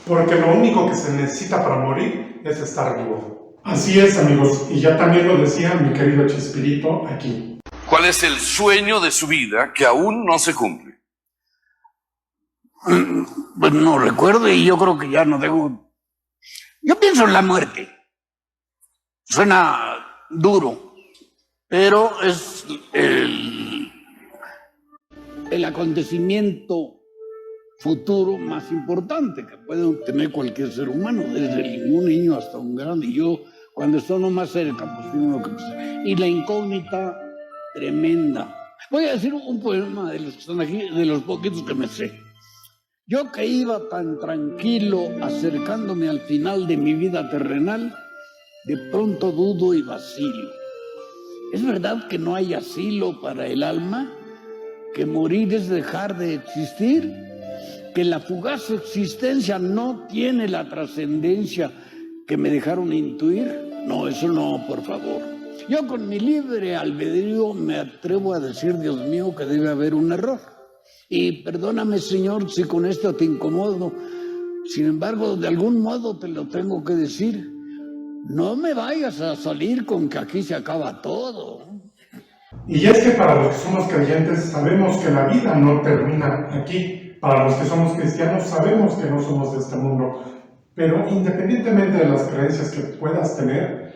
Porque lo único que se necesita para morir es estar vivo. Así es, amigos, y ya también lo decía mi querido Chespirito aquí. ¿Cuál es el sueño de su vida que aún no se cumple? Pues no recuerdo y yo creo que ya no tengo. Yo pienso en la muerte. Suena duro, pero es el acontecimiento futuro más importante que puede tener cualquier ser humano, desde un niño hasta un grande. Y yo, cuando estoy más cerca, pues tengo lo que pensar. Y la incógnita tremenda. Voy a decir un poema de los que están aquí, de los poquitos que me sé. Yo que iba tan tranquilo acercándome al final de mi vida terrenal, de pronto dudo y vacilo. ¿Es verdad que no hay asilo para el alma? ¿Que morir es dejar de existir? ¿Que la fugaz existencia no tiene la trascendencia que me dejaron intuir? No, eso no, por favor. Yo con mi libre albedrío me atrevo a decir, Dios mío, que debe haber un error. Y perdóname, Señor, si con esto te incomodo. Sin embargo, de algún modo te lo tengo que decir. No me vayas a salir con que aquí se acaba todo. Y es que para los que somos creyentes sabemos que la vida no termina aquí. Para los que somos cristianos sabemos que no somos de este mundo. Pero independientemente de las creencias que puedas tener,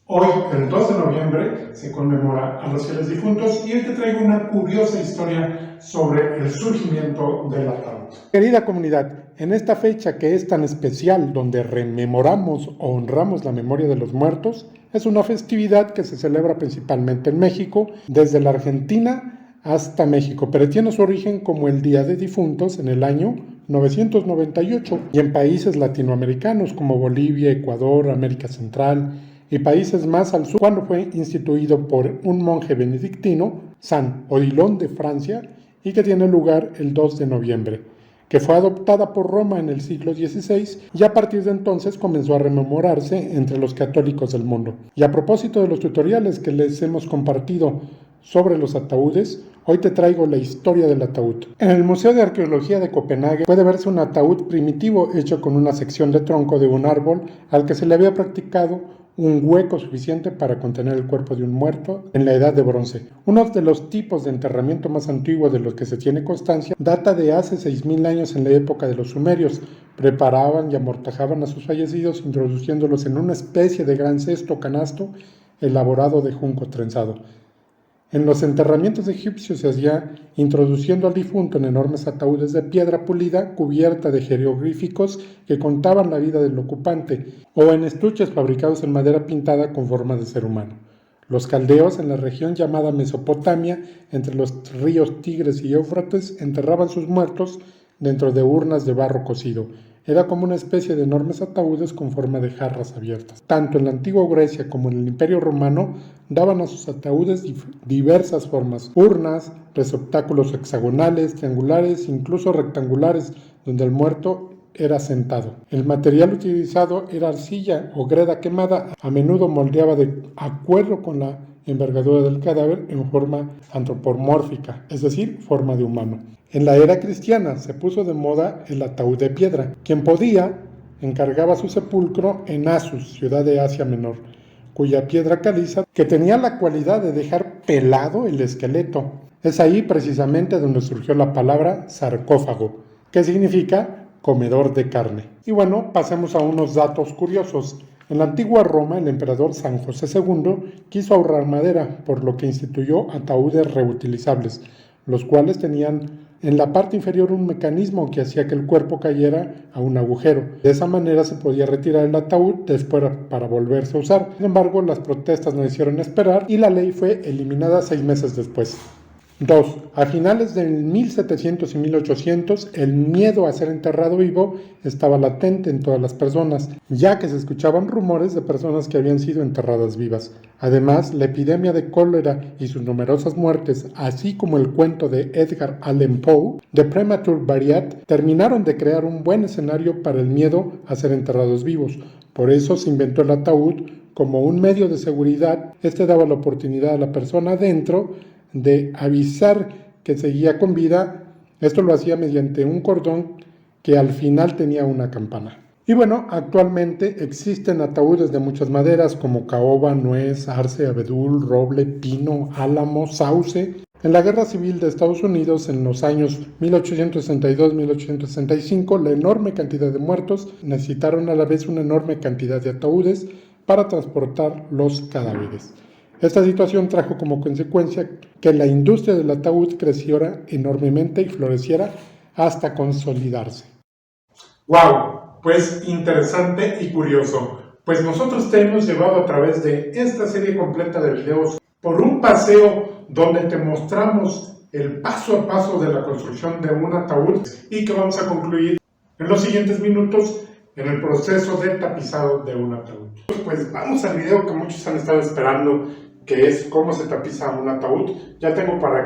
hoy, el 2 de noviembre, se conmemora a los fieles difuntos y hoy te traigo una curiosa historia sobre el surgimiento del ataúd. Querida comunidad, en esta fecha que es tan especial, donde rememoramos o honramos la memoria de los muertos, es una festividad que se celebra principalmente en México, desde la Argentina hasta México, pero tiene su origen como el Día de Difuntos en el año 998 y en países latinoamericanos como Bolivia, Ecuador, América Central y países más al sur, cuando fue instituido por un monje benedictino, San Odilon de Francia, y que tiene lugar el 2 de noviembre, que fue adoptada por Roma en el siglo XVI y a partir de entonces comenzó a rememorarse entre los católicos del mundo. Y a propósito de los tutoriales que les hemos compartido sobre los ataúdes, hoy te traigo la historia del ataúd. En el Museo de Arqueología de Copenhague puede verse un ataúd primitivo hecho con una sección de tronco de un árbol al que se le había practicado un hueco suficiente para contener el cuerpo de un muerto en la edad de bronce. Uno de los tipos de enterramiento más antiguos de los que se tiene constancia data de hace 6.000 años en la época de los sumerios. Preparaban y amortajaban a sus fallecidos introduciéndolos en una especie de gran cesto o canasto elaborado de junco trenzado. En los enterramientos egipcios se hacía introduciendo al difunto en enormes ataúdes de piedra pulida cubierta de jeroglíficos que contaban la vida del ocupante, o en estuches fabricados en madera pintada con forma de ser humano. Los caldeos, en la región llamada Mesopotamia, entre los ríos Tigres y Éufrates, enterraban sus muertos dentro de urnas de barro cocido. Era como una especie de enormes ataúdes con forma de jarras abiertas. Tanto en la antigua Grecia como en el Imperio Romano daban a sus ataúdes diversas formas: urnas, receptáculos hexagonales, triangulares, incluso rectangulares, donde el muerto era sentado. El material utilizado era arcilla o greda quemada, a menudo moldeaba de acuerdo con la envergadura del cadáver en forma antropomórfica, es decir, forma de humano. En la era cristiana se puso de moda el ataúd de piedra. Quien podía encargaba su sepulcro en Asus, ciudad de Asia Menor, cuya piedra caliza que tenía la cualidad de dejar pelado el esqueleto. Es ahí precisamente donde surgió la palabra sarcófago, que significa comedor de carne. Y bueno, pasemos a unos datos curiosos. En la antigua Roma, el emperador San José II quiso ahorrar madera, por lo que instituyó ataúdes reutilizables, los cuales tenían en la parte inferior un mecanismo que hacía que el cuerpo cayera a un agujero. De esa manera se podía retirar el ataúd después para volverse a usar. Sin embargo, las protestas no hicieron esperar y la ley fue eliminada 6 meses después. 2. A finales del 1700 y 1800, el miedo a ser enterrado vivo estaba latente en todas las personas, ya que se escuchaban rumores de personas que habían sido enterradas vivas. Además, la epidemia de cólera y sus numerosas muertes, así como el cuento de Edgar Allan Poe, The Premature Burial, terminaron de crear un buen escenario para el miedo a ser enterrados vivos. Por eso se inventó el ataúd como un medio de seguridad. Este daba la oportunidad a la persona adentro de avisar que seguía con vida. Esto lo hacía mediante un cordón que al final tenía una campana. Y bueno, actualmente existen ataúdes de muchas maderas como caoba, nuez, arce, abedul, roble, pino, álamo, sauce. En la Guerra Civil de Estados Unidos, en los años 1862-1865, la enorme cantidad de muertos necesitaron a la vez una enorme cantidad de ataúdes para transportar los cadáveres. Esta situación trajo como consecuencia que la industria del ataúd creciera enormemente y floreciera hasta consolidarse. ¡Wow! Pues interesante y curioso. Pues nosotros te hemos llevado a través de esta serie completa de videos por un paseo donde te mostramos el paso a paso de la construcción de un ataúd y que vamos a concluir en los siguientes minutos en el proceso de tapizado de un ataúd. Pues vamos al video que muchos han estado esperando, que es cómo se tapiza un ataúd. Ya tengo por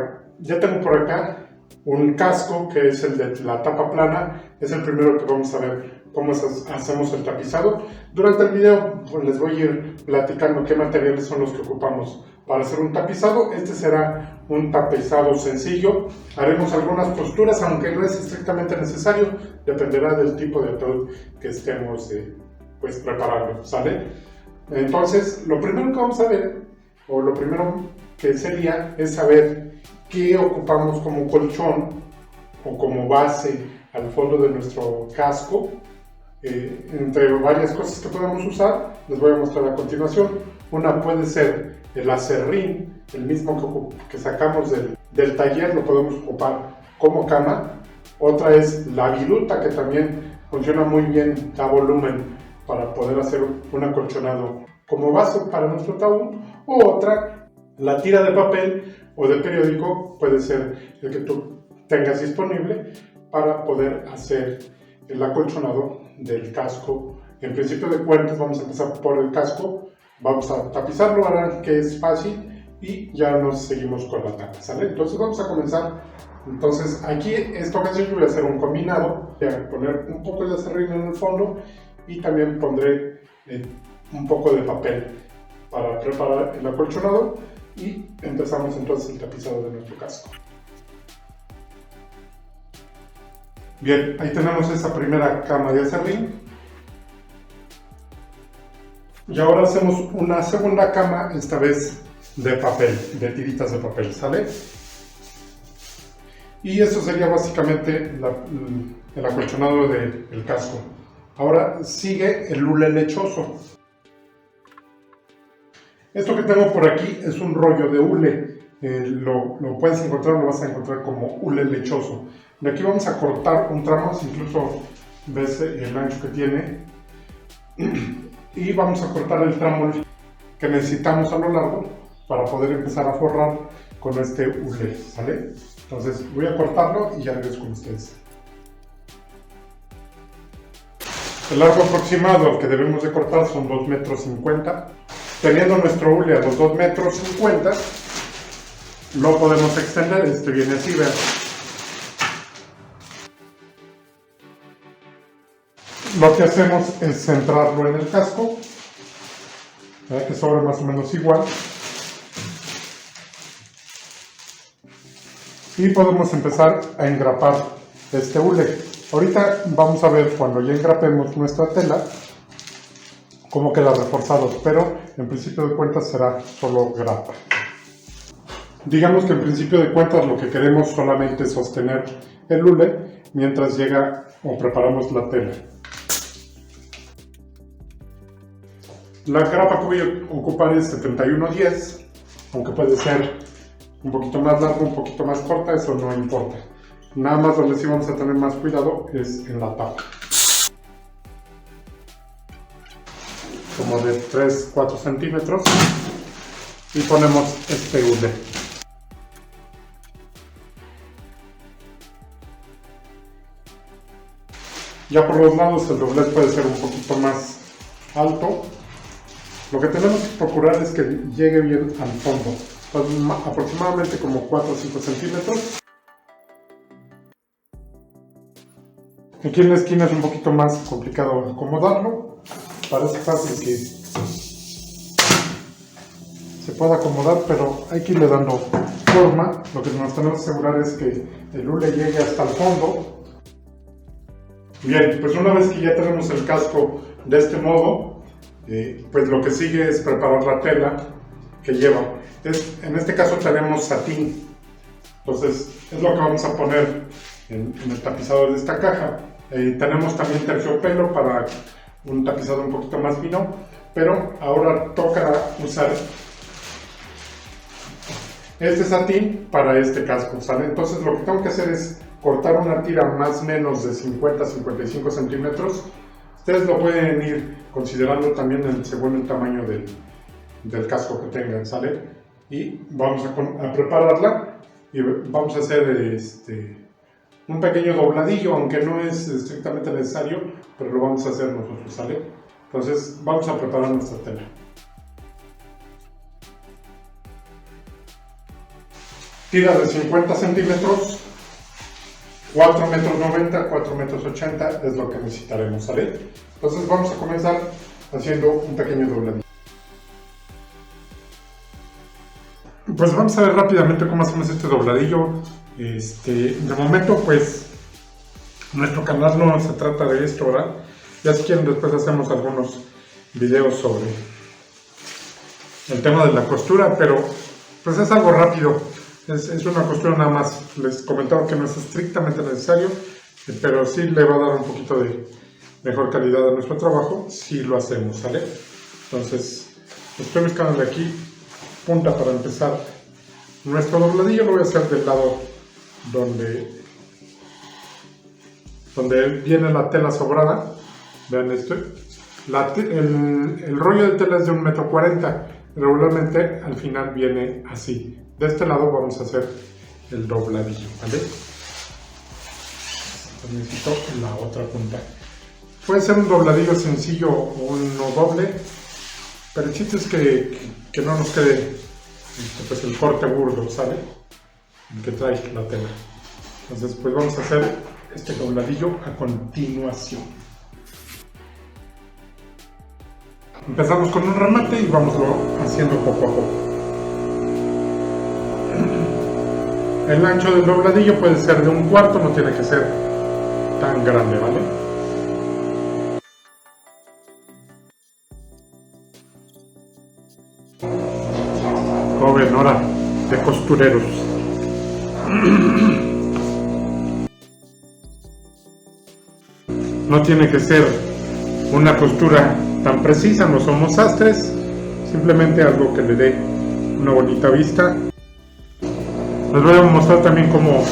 acá un casco que es el de la tapa plana. Es el primero que vamos a ver cómo hacemos el tapizado. Durante el video pues, les voy a ir platicando qué materiales son los que ocupamos para hacer un tapizado. Este será un tapizado sencillo. Haremos algunas posturas, aunque no es estrictamente necesario. Dependerá del tipo de ataúd que estemos pues preparando, ¿sale? Entonces, lo primero que vamos a ver, o lo primero que sería, es saber qué ocupamos como colchón o como base al fondo de nuestro casco. Entre varias cosas que podemos usar, les voy a mostrar a continuación. Una puede ser el aserrín, el mismo que sacamos del taller, lo podemos ocupar como cama. Otra es la viruta, que también funciona muy bien, da volumen para poder hacer un acolchonado como base para nuestro ataúd. O otra, la tira de papel o de periódico, puede ser el que tú tengas disponible para poder hacer el acolchonado del casco. En principio de cuentas vamos a empezar por el casco, vamos a tapizarlo, verán que es fácil y ya nos seguimos con la tapa, ¿sale? Entonces vamos a comenzar. Entonces aquí en esta ocasión yo voy a hacer un combinado, voy a poner un poco de aserrín en el fondo y también pondré un poco de papel para preparar el acolchonado y empezamos entonces el tapizado de nuestro casco. Bien, ahí tenemos esa primera cama de aserrín. Y ahora hacemos una segunda cama, esta vez de papel, de tiritas de papel, ¿sale? Y eso sería básicamente el acolchonado del casco. Ahora sigue el hule lechoso. Esto que tengo por aquí es un rollo de hule. Lo puedes encontrar, lo vas a encontrar como hule lechoso. De aquí vamos a cortar un tramo, incluso ves el ancho que tiene. Y vamos a cortar el tramo que necesitamos a lo largo para poder empezar a forrar con este hule, ¿sale? Entonces voy a cortarlo y ya regreso con ustedes. El largo aproximado que debemos de cortar son 2,50 metros. Teniendo nuestro hule a los 2,50 metros, lo podemos extender. Este viene así, vean. Lo que hacemos es centrarlo en el casco, que sobre más o menos igual. Y podemos empezar a engrapar este hule. Ahorita vamos a ver, cuando ya engrapemos nuestra tela, cómo queda reforzado, pero en principio de cuentas será solo grapa. Digamos que en principio de cuentas lo que queremos solamente es sostener el hule mientras llega o preparamos la tela. La grapa que voy a ocupar es 7110, aunque puede ser un poquito más larga, un poquito más corta, eso no importa. Nada más donde sí vamos a tener más cuidado es en la tapa. Como de 3-4 centímetros y ponemos este hule. Ya por los lados el doblez puede ser un poquito más alto. Lo que tenemos que procurar es que llegue bien al fondo, aproximadamente como 4 o 5 centímetros. Aquí en la esquina es un poquito más complicado acomodarlo. Parece fácil que se pueda acomodar, pero hay que irle dando forma. Lo que nos tenemos que asegurar es que el hule llegue hasta el fondo Bien, pues una vez que ya tenemos el casco de este modo, pues lo que sigue es preparar la tela que lleva. En este caso tenemos satín, entonces es lo que vamos a poner en el tapizador de esta caja. Tenemos también terciopelo para un tapizado un poquito más fino, pero ahora toca usar este satín para este casco, ¿sale? Entonces lo que tengo que hacer es cortar una tira más o menos de 50-55 centímetros. Ustedes lo pueden ir considerando también según el tamaño del casco que tengan, ¿sale? Y vamos a prepararla y vamos a hacer un pequeño dobladillo, aunque no es estrictamente necesario, pero lo vamos a hacer nosotros, ¿sale? Entonces vamos a preparar nuestra tela. Tira de 50 centímetros, 4 metros 90, 4 metros 80 es lo que necesitaremos, ¿sale? Entonces vamos a comenzar haciendo un pequeño dobladillo. Pues vamos a ver rápidamente cómo hacemos este dobladillo. De momento, pues nuestro canal no se trata de esto, ¿verdad? Ya si quieren después hacemos algunos videos sobre el tema de la costura, pero pues es algo rápido. Es una costura nada más. Les comentaba que no es estrictamente necesario, pero sí le va a dar un poquito de mejor calidad a nuestro trabajo si lo hacemos, ¿sale? Entonces, estoy buscando de aquí punta para empezar nuestro dobladillo. Lo voy a hacer del lado donde viene la tela sobrada. Vean esto. El rollo de tela es de 1,40 m. Regularmente al final viene así. De este lado vamos a hacer el dobladillo, ¿vale? Necesito la otra punta. Puede ser un dobladillo sencillo o uno doble, pero el chiste es que no nos quede pues el corte burdo, ¿sale? El que trae la tela. Entonces pues vamos a hacer este dobladillo a continuación. Empezamos con un remate y vamoslo haciendo poco a poco. El ancho del dobladillo puede ser de 1/4, no tiene que ser tan grande, ¿vale? Joven, hora de costureros. No tiene que ser una costura tan precisa, no somos sastres, simplemente algo que le dé una bonita vista. Les voy a mostrar también cómo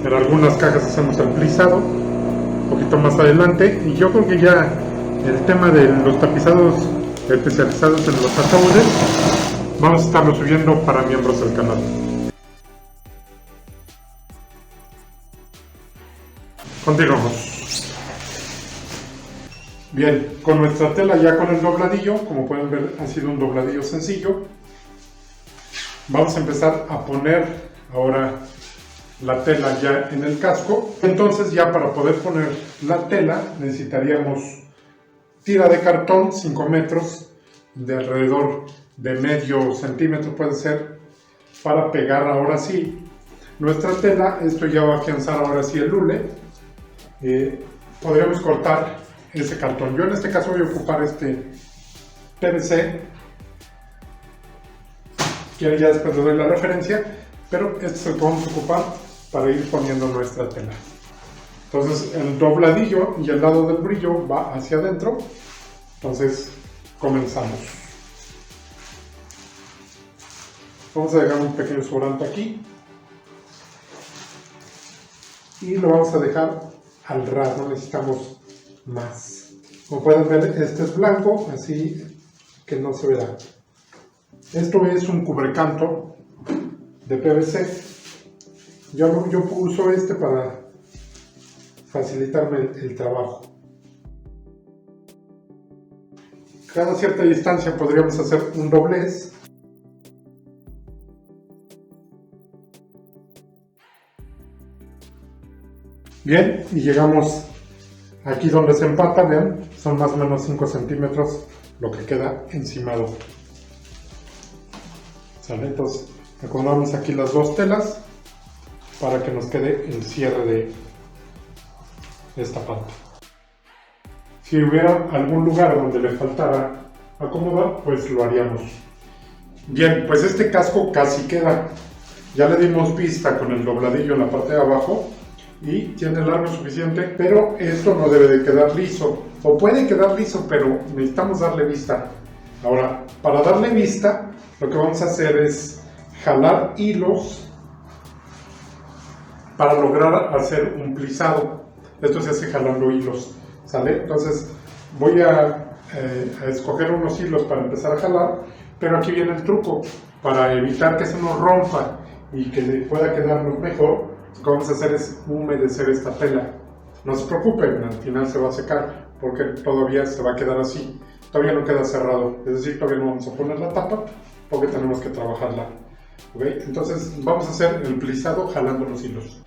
en algunas cajas hacemos el plisado un poquito más adelante, y yo creo que ya el tema de los tapizados especializados en los ataúdes vamos a estarlo subiendo para miembros del canal. Continuamos. Bien, con nuestra tela ya con el dobladillo, como pueden ver ha sido un dobladillo sencillo. Vamos a empezar a poner ahora la tela ya en el casco. Entonces ya para poder poner la tela necesitaríamos tira de cartón 5 metros de alrededor de medio centímetro puede ser, para pegar ahora sí nuestra tela. Esto ya va a afianzar ahora sí el hule. Podríamos cortar ese cartón. Yo en este caso voy a ocupar este PVC, que ya después le doy la referencia, pero este es el que vamos a ocupar para ir poniendo nuestra tela. Entonces el dobladillo y el lado del brillo va hacia adentro. Entonces comenzamos. Vamos a dejar un pequeño sobrante aquí y lo vamos a dejar al ras, no necesitamos más. Como pueden ver, este es blanco, así que no se verá. Esto es un cubrecanto de PVC. Yo uso este para facilitarme el trabajo. Cada cierta distancia podríamos hacer un doblez. Bien, y llegamos aquí donde se empata, vean, son más o menos 5 centímetros lo que queda encimado. ¿Sale? Entonces acomodamos aquí las dos telas para que nos quede el cierre esta parte. Si hubiera algún lugar donde le faltara acomodar, pues lo haríamos. Bien, pues este casco casi queda. Ya le dimos vista con el dobladillo en la parte de abajo y tiene largo suficiente, pero esto no debe de quedar liso. O puede quedar liso, pero necesitamos darle vista. Ahora, para darle vista, lo que vamos a hacer es jalar hilos para lograr hacer un plisado. Esto se hace jalando hilos, ¿sale? Entonces voy a escoger unos hilos para empezar a jalar, pero aquí viene el truco. Para evitar que se nos rompa y que pueda quedarnos mejor, lo que vamos a hacer es humedecer esta tela. No se preocupen, al final se va a secar porque todavía se va a quedar así. Todavía no queda cerrado, es decir, todavía no vamos a poner la tapa porque tenemos que trabajarla. ¿Okay? Entonces vamos a hacer el plisado jalando los hilos.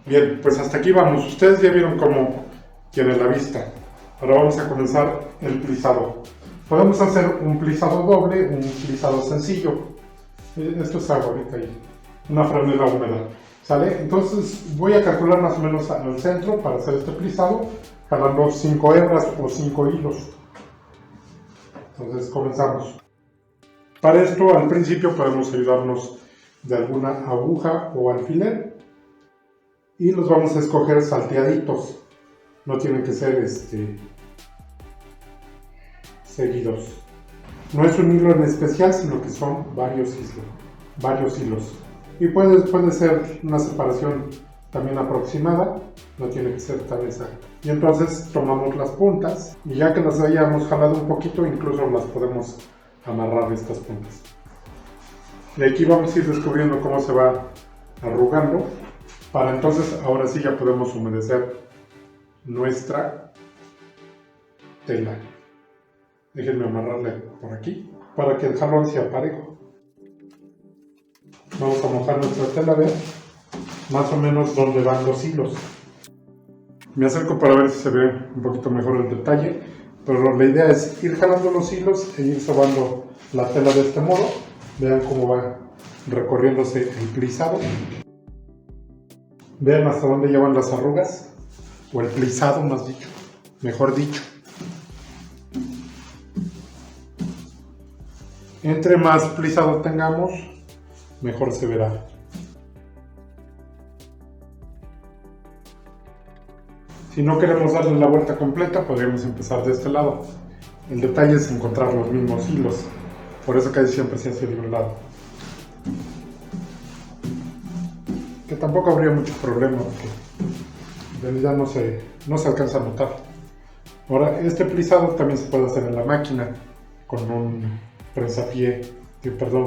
Bien, pues hasta aquí vamos. Ustedes ya vieron cómo tiene la vista. Ahora vamos a comenzar el plisado. Podemos hacer un plisado doble, un plisado sencillo. Esto es agua ahorita ahí, una franela húmeda. ¿Sale? Entonces voy a calcular más o menos al centro para hacer este plisado, jalando 5 hebras o 5 hilos. Entonces comenzamos. Para esto al principio podemos ayudarnos de alguna aguja o alfiler y los vamos a escoger salteaditos, no tienen que ser seguidos. No es un hilo en especial, sino que son varios hilos. Y puede ser una separación también aproximada, no tiene que ser tan exacta. Y entonces tomamos las puntas y ya que las hayamos jalado un poquito, incluso las podemos amarrar estas puntas. Y aquí vamos a ir descubriendo cómo se va arrugando. Para entonces, ahora sí ya podemos humedecer nuestra tela. Déjenme amarrarle por aquí para que el jalón sea parejo. Vamos a mojar nuestra tela, vean más o menos dónde van los hilos. Me acerco para ver si se ve un poquito mejor el detalle, pero la idea es ir jalando los hilos e ir sobando la tela de este modo. Vean cómo va recorriéndose el plisado. Vean hasta dónde llevan las arrugas, o el plisado más dicho, mejor dicho. Entre más plisado tengamos, mejor se verá. Si no queremos darle la vuelta completa, podríamos empezar de este lado. El detalle es encontrar los mismos hilos, por eso casi siempre se hace de un lado. Que tampoco habría mucho problema, porque en realidad no se alcanza a notar. Ahora, este plisado también se puede hacer en la máquina, con un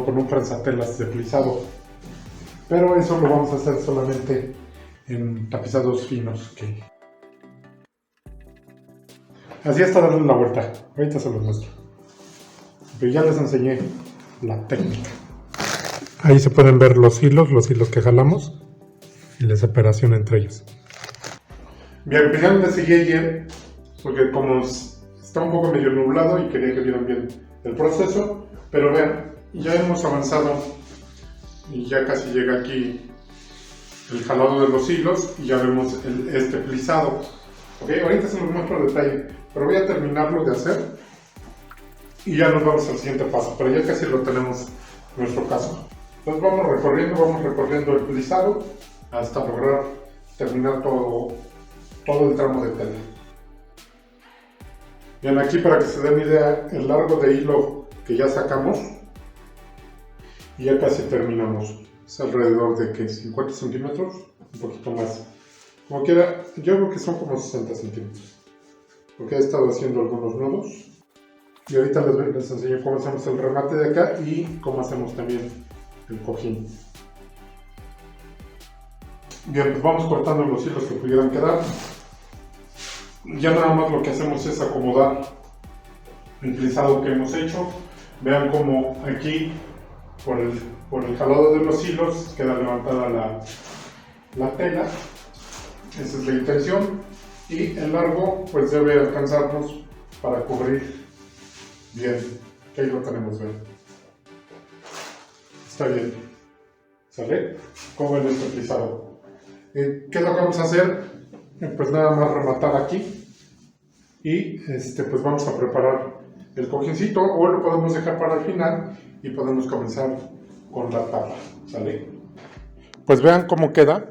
con un prensatelas de plisado. Pero eso lo vamos a hacer solamente en tapizados finos. Así hasta darle la vuelta. Ahorita se los muestro. Pero ya les enseñé la técnica. Ahí se pueden ver los hilos que jalamos y la separación entre ellos. Bien, pues ya les seguí ayer, porque como está un poco medio nublado y quería que vieran bien el proceso, pero vean, ya hemos avanzado y ya casi llega aquí el jalado de los hilos y ya vemos este plisado. Okay, ahorita se los muestro el detalle, pero voy a terminarlo de hacer y ya nos vamos al siguiente paso, pero ya casi lo tenemos en nuestro caso. Entonces vamos recorriendo el plisado hasta lograr terminar todo el tramo de tela. Bien, aquí para que se den idea, el largo de hilo que ya sacamos y ya casi terminamos. Es alrededor de 50 centímetros, un poquito más. Como quiera, yo creo que son como 60 centímetros, porque he estado haciendo algunos nudos y ahorita les enseño cómo hacemos el remate de acá y cómo hacemos también el cojín. Bien, pues vamos cortando los hilos que pudieran quedar. Ya nada más lo que hacemos es acomodar el plisado que hemos hecho. Vean cómo aquí por el jalado de los hilos queda levantada la tela. Esa es la intención, y el largo pues debe alcanzarnos para cubrir bien, que ahí lo tenemos, ven. Está bien, ¿sale? ¿Cómo ven este plisado? ¿Qué es lo que vamos a hacer? pues nada más rematar aquí y pues vamos a preparar el cojincito, o lo podemos dejar para el final y podemos comenzar con la tapa, ¿sale? Pues vean cómo queda.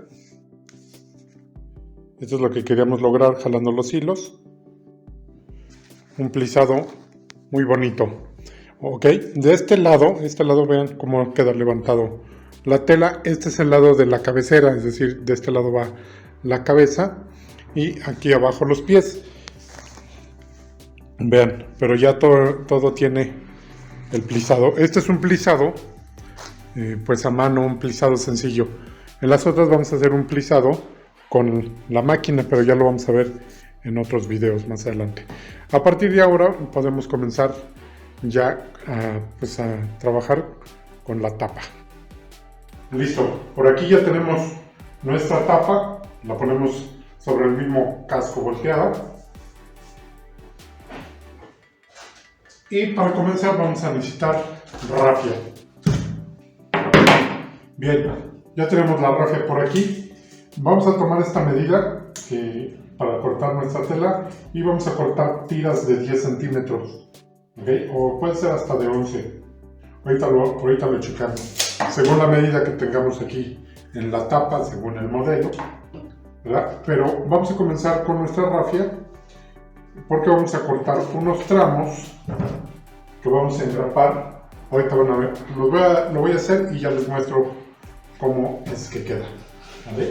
Esto es lo que queríamos lograr jalando los hilos. Un plisado muy bonito. Ok, de este lado vean cómo queda levantado la tela. Este es el lado de la cabecera, es decir, de este lado va la cabeza y aquí abajo los pies. Vean, pero ya todo tiene el plisado. Este es un plisado pues a mano, un plisado sencillo. En las otras vamos a hacer un plisado con la máquina, pero ya lo vamos a ver en otros videos más adelante. A partir de ahora podemos comenzar ya a trabajar con la tapa. Listo, por aquí ya tenemos nuestra tapa, la ponemos sobre el mismo casco volteada. Y para comenzar vamos a necesitar rafia. Bien, ya tenemos la rafia por aquí. Vamos a tomar esta medida para cortar nuestra tela y vamos a cortar tiras de 10 centímetros, ¿okay? O puede ser hasta de 11. Ahorita lo checamos. Según la medida que tengamos aquí en la tapa, según el modelo, ¿verdad? Pero vamos a comenzar con nuestra rafia porque vamos a cortar unos tramos que vamos a engrapar. Ahorita van a ver, lo voy a hacer y ya les muestro cómo es que queda, ¿vale?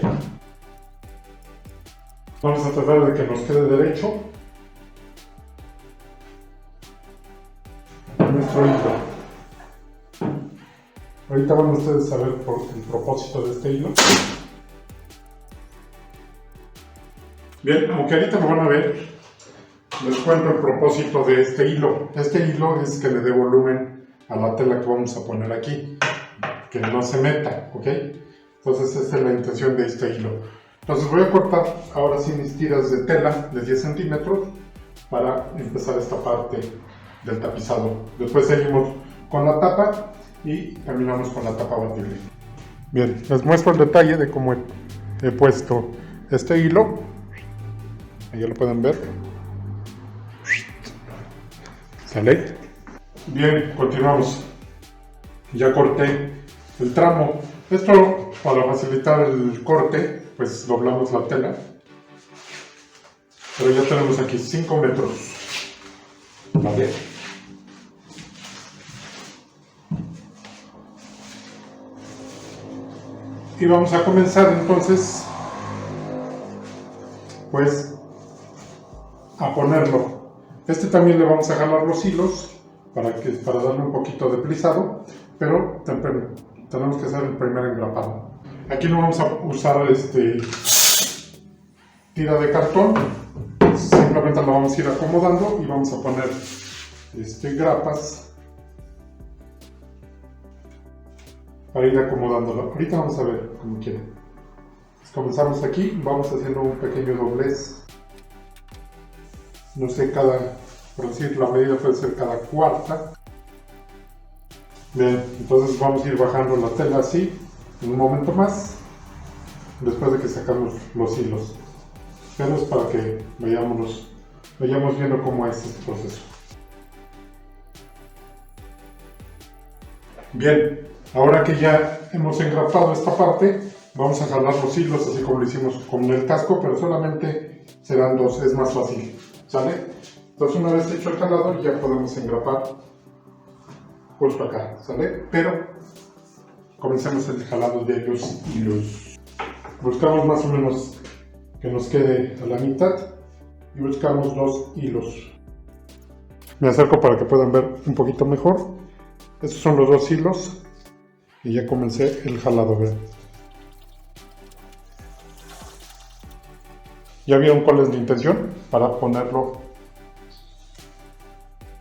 Vamos a tratar de que nos quede derecho nuestro hilo. Ahorita van ustedes a ver el propósito de este hilo. Bien, aunque ahorita lo van a ver, les cuento el propósito de este hilo. Este hilo es que le dé volumen a la tela que vamos a poner aquí, que no se meta, ¿ok? Entonces esta es la intención de este hilo. Entonces voy a cortar ahora sí mis tiras de tela de 10 centímetros para empezar esta parte del tapizado. Después seguimos con la tapa y terminamos con la tapa batible. Bien, les muestro el detalle de cómo he puesto este hilo. Ahí lo pueden ver. ¿Sale? Bien, continuamos. Ya corté el tramo. Esto para facilitar el corte, pues doblamos la tela. Pero ya tenemos aquí 5 metros. ¿Vale? Y vamos a comenzar entonces, pues, a ponerlo. Este también le vamos a jalar los hilos para darle un poquito de plisado, pero tenemos que hacer el primer engrapado. Aquí no vamos a usar tira de cartón, simplemente lo vamos a ir acomodando y vamos a poner grapas para ir acomodándolo. Ahorita vamos a ver como quieren. Pues comenzamos aquí, vamos haciendo un pequeño doblez. No sé, por decir, la medida puede ser cada cuarta. Bien, entonces vamos a ir bajando la tela así, en un momento más, después de que sacamos los hilos. Pero es para que vayamos viendo cómo es este proceso. Bien, ahora que ya hemos engrapado esta parte, vamos a jalar los hilos así como lo hicimos con el casco, pero solamente serán 2, es más fácil. ¿Sale? Entonces una vez hecho el jalado ya podemos engrapar justo acá, ¿sale? Pero comencemos el jalado de los hilos. Buscamos más o menos que nos quede a la mitad y buscamos 2 hilos. Me acerco para que puedan ver un poquito mejor. Estos son los 2 hilos y ya comencé el jalado, ¿ven? ¿Ya vieron cuál es la intención? Para ponerlo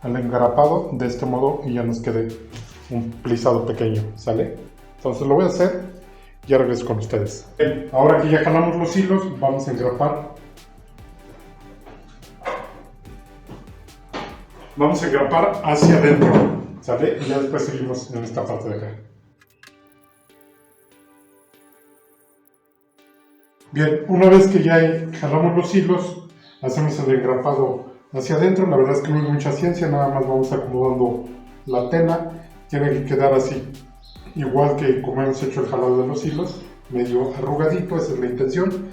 al engrapado de este modo y ya nos quede un plisado pequeño, ¿sale? Entonces lo voy a hacer y ya regreso con ustedes. Bien, ahora que ya jalamos los hilos, vamos a engrapar. Vamos a engrapar hacia adentro, ¿sale? Y ya después seguimos en esta parte de acá. Bien, una vez que ya jalamos los hilos, hacemos el engrapado hacia adentro. La verdad es que no es mucha ciencia, nada más vamos acomodando la tela. Tiene que quedar así, igual que como hemos hecho el jalado de los hilos, medio arrugadito, esa es la intención.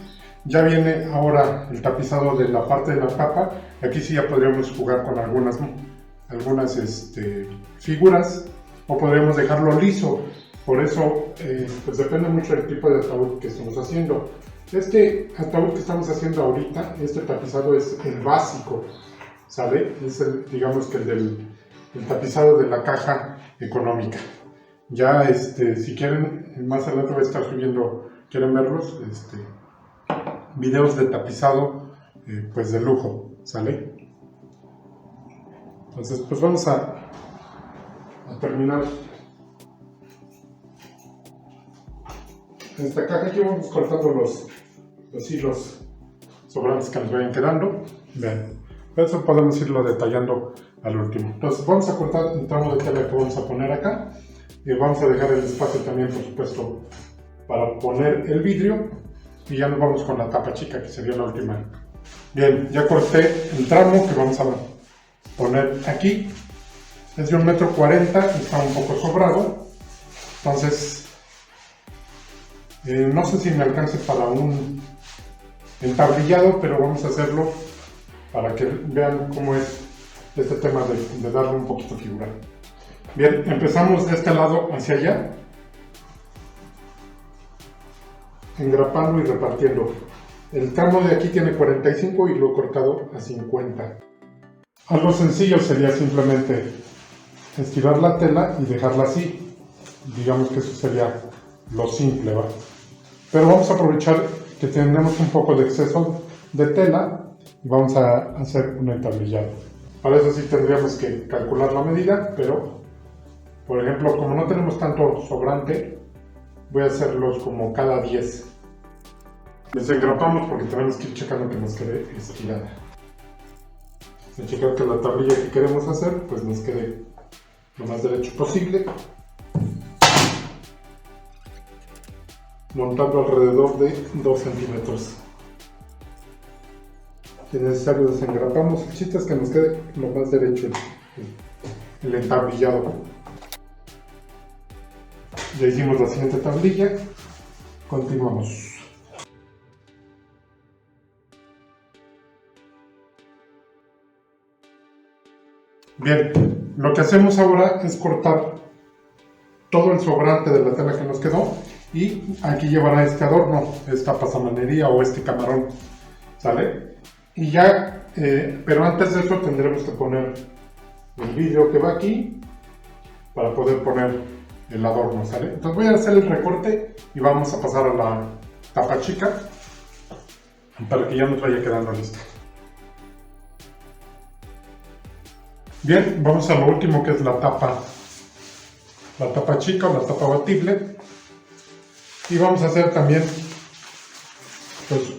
Ya viene ahora el tapizado de la parte de la tapa. Aquí sí ya podríamos jugar con algunas figuras, o podríamos dejarlo liso. Por eso, pues depende mucho del tipo de ataúd que estamos haciendo. Este ataúd que estamos haciendo ahorita, este tapizado es el básico, ¿sale? Es digamos que el tapizado de la caja económica. Ya, si quieren, más adelante voy a estar subiendo, quieren verlos, videos de tapizado, pues de lujo, ¿sale? Entonces, pues vamos a terminar esta caja. Aquí vamos cortando los hilos sobrantes que nos vayan quedando. Vean, eso podemos irlo detallando al último. Entonces vamos a cortar el tramo de tela que vamos a poner acá, y vamos a dejar el espacio también, por supuesto, para poner el vidrio, y ya nos vamos con la tapa chica, que sería la última. Bien, ya corté el tramo que vamos a poner aquí. Es de 1,40 m, está un poco sobrado, entonces no sé si me alcance para un entablillado, pero vamos a hacerlo para que vean cómo es este tema de darle un poquito figura. Bien, empezamos de este lado hacia allá, engrapando y repartiendo. El tramo de aquí tiene 45 y lo he cortado a 50. Algo sencillo sería simplemente estirar la tela y dejarla así. Digamos que eso sería lo simple, ¿va? Pero vamos a aprovechar que tenemos un poco de exceso de tela y vamos a hacer un entablillado. Para eso sí tendríamos que calcular la medida, pero por ejemplo, como no tenemos tanto sobrante, voy a hacerlos como cada 10. Les engrapamos porque tenemos que ir checando que nos quede estirada. Al checar que la tablilla que queremos hacer, pues nos quede lo más derecho posible, montando alrededor de 2 centímetros. Si es necesario, desengrapamos. El chiste es que nos quede lo más derecho el entablillado. Ya hicimos la siguiente tablilla, continuamos. Bien, lo que hacemos ahora es cortar todo el sobrante de la tela que nos quedó, y aquí llevará este adorno, esta pasamanería o este camarón, ¿sale? Y ya, pero antes de eso tendremos que poner el vidrio que va aquí para poder poner el adorno, ¿sale? Entonces voy a hacer el recorte y vamos a pasar a la tapa chica para que ya nos vaya quedando listo. Bien, vamos a lo último, que es la tapa chica o la tapa batible, y vamos a hacer también pues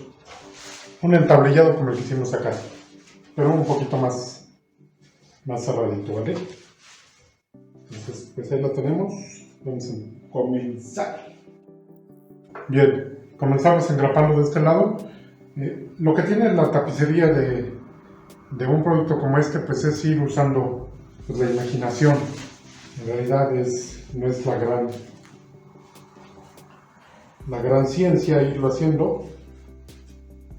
un entablillado como el que hicimos acá, pero un poquito más cerradito, ¿vale? Entonces pues ahí lo tenemos, vamos a comenzar. Bien, comenzamos engrapando de este lado. Lo que tiene la tapicería de un producto como este, pues es ir usando pues la imaginación. En realidad no es la gran ciencia irlo haciendo,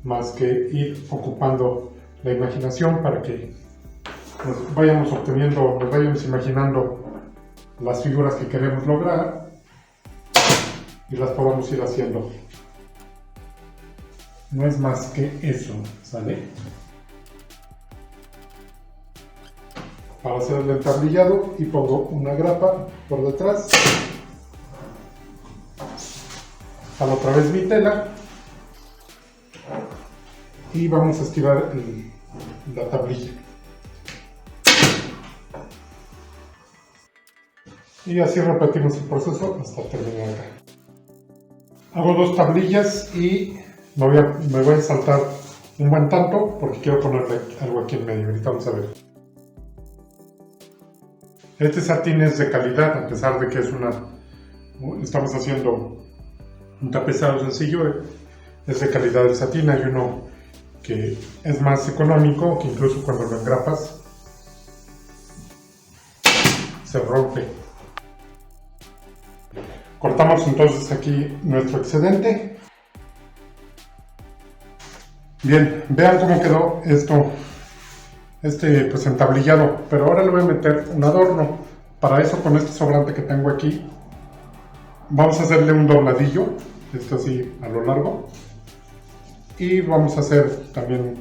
más que ir ocupando la imaginación para que nos vayamos obteniendo, nos vayamos imaginando las figuras que queremos lograr y las podamos ir haciendo. No es más que eso, ¿sale? Para hacer el entablillado, y pongo una grapa por detrás, jalo otra vez mi tela y vamos a estirar la tablilla, y así repetimos el proceso hasta terminar acá. Hago 2 tablillas y me voy a saltar un buen tanto porque quiero ponerle algo aquí en medio. Ahorita vamos a ver. Este satín es de calidad, a pesar de que estamos haciendo un tapizado sencillo. es de calidad de satín. Hay uno que es más económico, que incluso cuando lo engrapas se rompe. Cortamos entonces aquí nuestro excedente. Bien, vean cómo quedó esto, pues entablillado, pero ahora le voy a meter un adorno. Para eso, con este sobrante que tengo aquí, vamos a hacerle un dobladillo, esto así a lo largo, y vamos a hacer también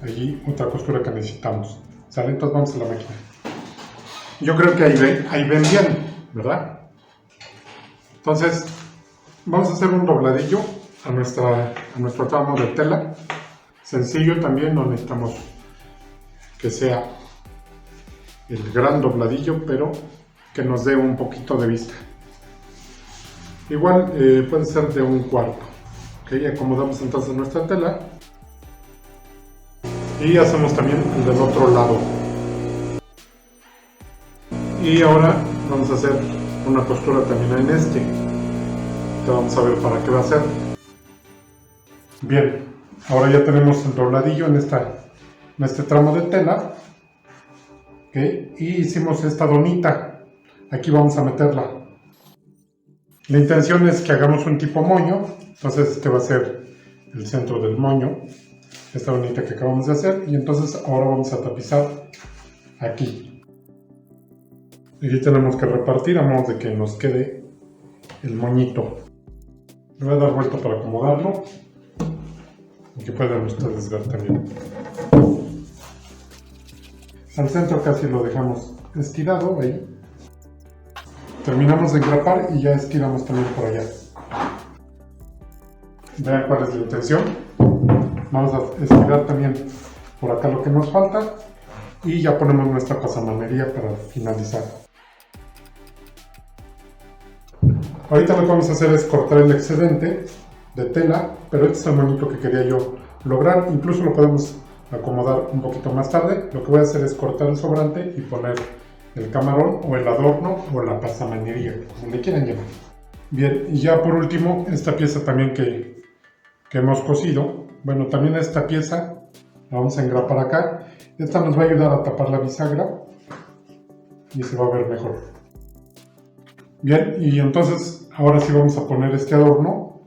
allí otra costura que necesitamos. ¿Sale? Entonces vamos a la máquina. Yo creo que ahí ven bien, ¿verdad? Entonces, vamos a hacer un dobladillo a nuestro tramo de tela. Sencillo también, no necesitamos que sea el gran dobladillo, pero que nos dé un poquito de vista. Igual puede ser de 1/4. ¿Okay? Acomodamos entonces nuestra tela y hacemos también el del otro lado. Y ahora vamos a hacer una costura también en este. Vamos a ver para qué va a ser. Bien, ahora ya tenemos el dobladillo en este tramo de tela. ¿Okay? Y hicimos esta donita. Aquí vamos a meterla. La intención es que hagamos un tipo moño. Entonces este va a ser el centro del moño. Esta donita que acabamos de hacer. Y entonces ahora vamos a tapizar aquí. Aquí tenemos que repartir a modo de que nos quede el moñito. Le voy a dar vuelta para acomodarlo. Y que puedan ustedes ver también. Al centro casi lo dejamos estirado, ahí. Terminamos de engrapar y ya estiramos también por allá. Vean cuál es la intención. Vamos a estirar también por acá lo que nos falta. Y ya ponemos nuestra pasamanería para finalizar. Ahorita lo que vamos a hacer es cortar el excedente de tela, pero este es el monito que quería yo lograr. Incluso lo podemos acomodar un poquito más tarde. Lo que voy a hacer es cortar el sobrante y poner el camarón o el adorno o la pasamanería, como le quieran llamar. Bien, y ya por último, esta pieza también que hemos cosido. Bueno, también esta pieza la vamos a engrapar acá. Esta nos va a ayudar a tapar la bisagra y se va a ver mejor. Bien, y entonces ahora sí vamos a poner este adorno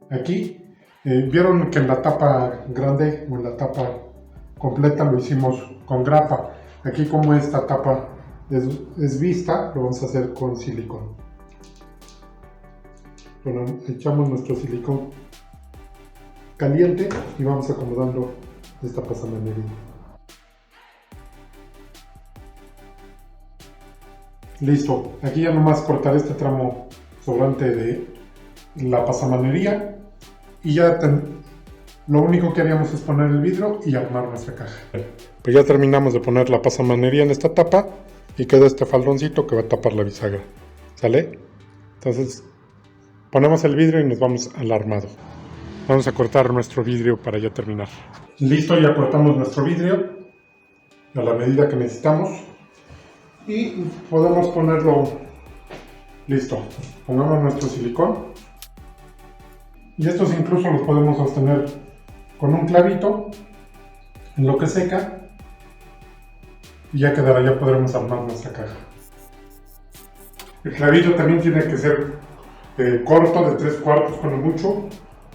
aquí. Vieron que en la tapa grande o en la tapa completa lo hicimos con grapa. Aquí, como esta tapa es vista, lo vamos a hacer con silicón. Bueno, echamos nuestro silicón caliente y vamos acomodando esta pasamanería. Listo, aquí ya nomás cortar este tramo sobrante de la pasamanería y ya lo único que haríamos es poner el vidrio y armar nuestra caja. Pues ya terminamos de poner la pasamanería en esta tapa y queda este faldoncito que va a tapar la bisagra. ¿Sale? Entonces ponemos el vidrio y nos vamos al armado. Vamos a cortar nuestro vidrio para ya terminar. Listo, ya cortamos nuestro vidrio a la medida que necesitamos y podemos ponerlo listo. Pongamos nuestro silicón y estos incluso los podemos sostener con un clavito en lo que seca y ya quedará, ya podremos armar nuestra caja. El clavito también tiene que ser corto, de 3/4 con mucho,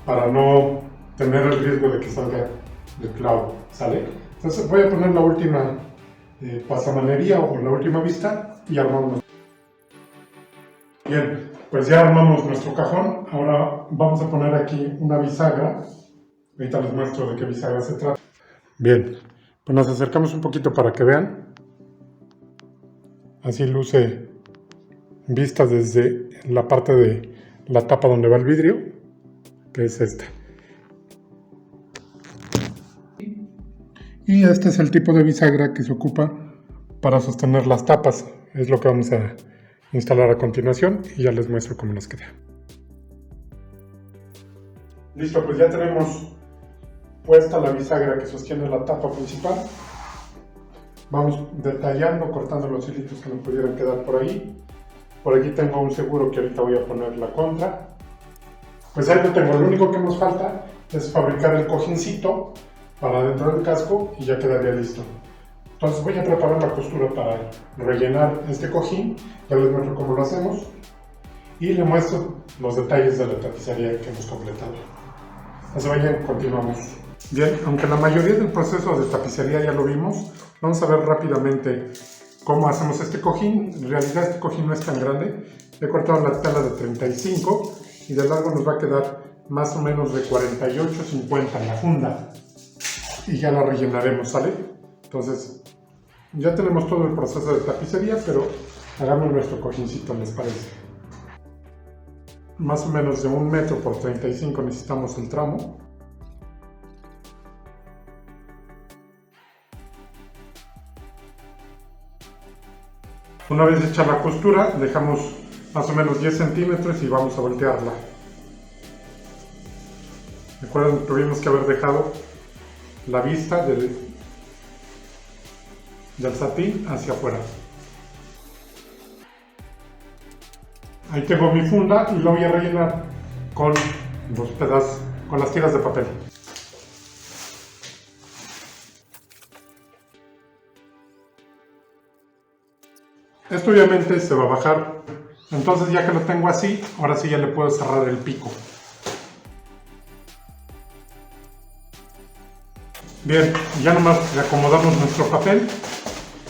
para no tener el riesgo de que salga el clavo, ¿sale? Entonces voy a poner la última pasamanería o la última vista y armamos. Bien, pues ya armamos nuestro cajón. Ahora vamos a poner aquí una bisagra. Ahorita les muestro de qué bisagra se trata. Bien, pues nos acercamos un poquito para que vean. Así luce vista desde la parte de la tapa donde va el vidrio, que es esta. Y este es el tipo de bisagra que se ocupa para sostener las tapas. Es lo que vamos a instalar a continuación y ya les muestro cómo nos queda. Listo, pues ya tenemos puesta la bisagra que sostiene la tapa principal. Vamos detallando, cortando los hilitos que nos pudieran quedar por ahí. Por aquí tengo un seguro que ahorita voy a poner la contra. Pues ahí lo tengo. Lo único que nos falta es fabricar el cojincito para dentro del casco y ya quedaría listo. Entonces voy a preparar la costura para rellenar este cojín, ya les muestro cómo lo hacemos y les muestro los detalles de la tapicería que hemos completado. No se vayan, continuamos. Bien, aunque la mayoría del proceso de tapicería ya lo vimos, vamos a ver rápidamente cómo hacemos este cojín. En realidad este cojín no es tan grande, he cortado la tela de 35 y de largo nos va a quedar más o menos de 48-50 en la funda y ya la rellenaremos, ¿sale? Entonces ya tenemos todo el proceso de tapicería, pero hagamos nuestro cojincito, ¿les parece? Más o menos de 1 metro por 35 necesitamos el tramo. Una vez hecha la costura, dejamos más o menos 10 centímetros y vamos a voltearla. Recuerden, tuvimos que haber dejado la vista del satín hacia afuera. Ahí tengo mi funda y lo voy a rellenar con los pedazos, con las tiras de papel. Esto obviamente se va a bajar, entonces ya que lo tengo así, ahora sí ya le puedo cerrar el pico. Bien, ya nomás le acomodamos nuestro papel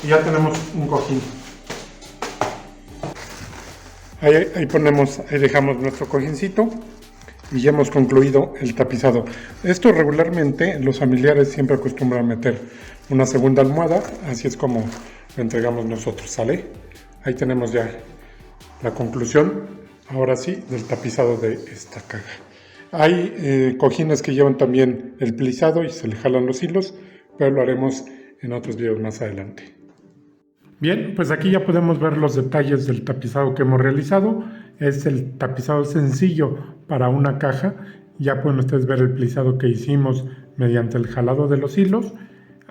y ya tenemos un cojín. Ahí dejamos nuestro cojincito y ya hemos concluido el tapizado. Esto regularmente los familiares siempre acostumbran a meter una segunda almohada, así es como lo entregamos nosotros, ¿sale? Ahí tenemos ya la conclusión, ahora sí, del tapizado de esta caja. Hay cojines que llevan también el plisado y se le jalan los hilos, pero lo haremos en otros videos más adelante. Bien, pues aquí ya podemos ver los detalles del tapizado que hemos realizado. Es el tapizado sencillo para una caja. Ya pueden ustedes ver el plisado que hicimos mediante el jalado de los hilos.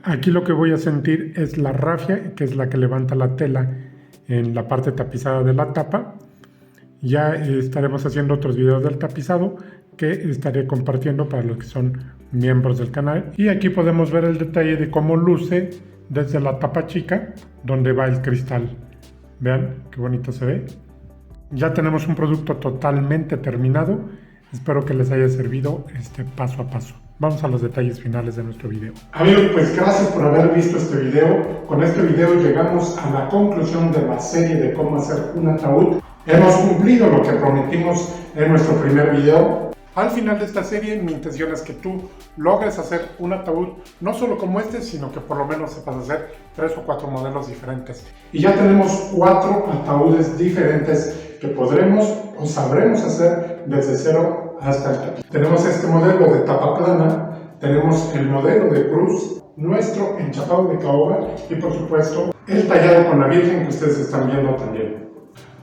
Aquí lo que voy a sentir es la rafia, que es la que levanta la tela en la parte tapizada de la tapa. Ya estaremos haciendo otros videos del tapizado que estaré compartiendo para los que son miembros del canal. Y aquí podemos ver el detalle de cómo luce desde la tapa chica donde va el cristal. Vean qué bonito se ve. Ya tenemos un producto totalmente terminado. Espero que les haya servido este paso a paso. Vamos a los detalles finales de nuestro video. Amigos, pues gracias por haber visto este video. Con este video llegamos a la conclusión de la serie de cómo hacer un ataúd. Hemos cumplido lo que prometimos en nuestro primer video. Al final de esta serie, mi intención es que tú logres hacer un ataúd, no solo como este, sino que por lo menos sepas hacer 3 o 4 modelos diferentes. Y ya tenemos 4 ataúdes diferentes que podremos o sabremos hacer desde cero hasta el tapiz. Tenemos este modelo de tapa plana, tenemos el modelo de cruz, nuestro enchapado de caoba y por supuesto el tallado con la Virgen que ustedes están viendo también.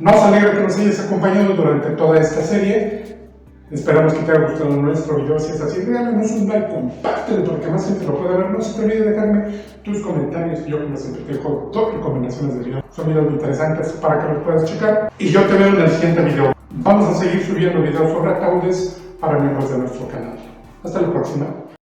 Nos alegra que nos hayas acompañado durante toda esta serie. Esperamos que te haya gustado nuestro video. Si es así, regálanos un like, compártelo para que más gente lo pueda ver. No se te olvide dejarme tus comentarios. Yo, como siempre, te dejo 2 recomendaciones de video. Son videos muy interesantes para que los puedas checar. Y yo te veo en el siguiente video. Vamos a seguir subiendo videos sobre ataúdes para miembros de nuestro canal. Hasta la próxima.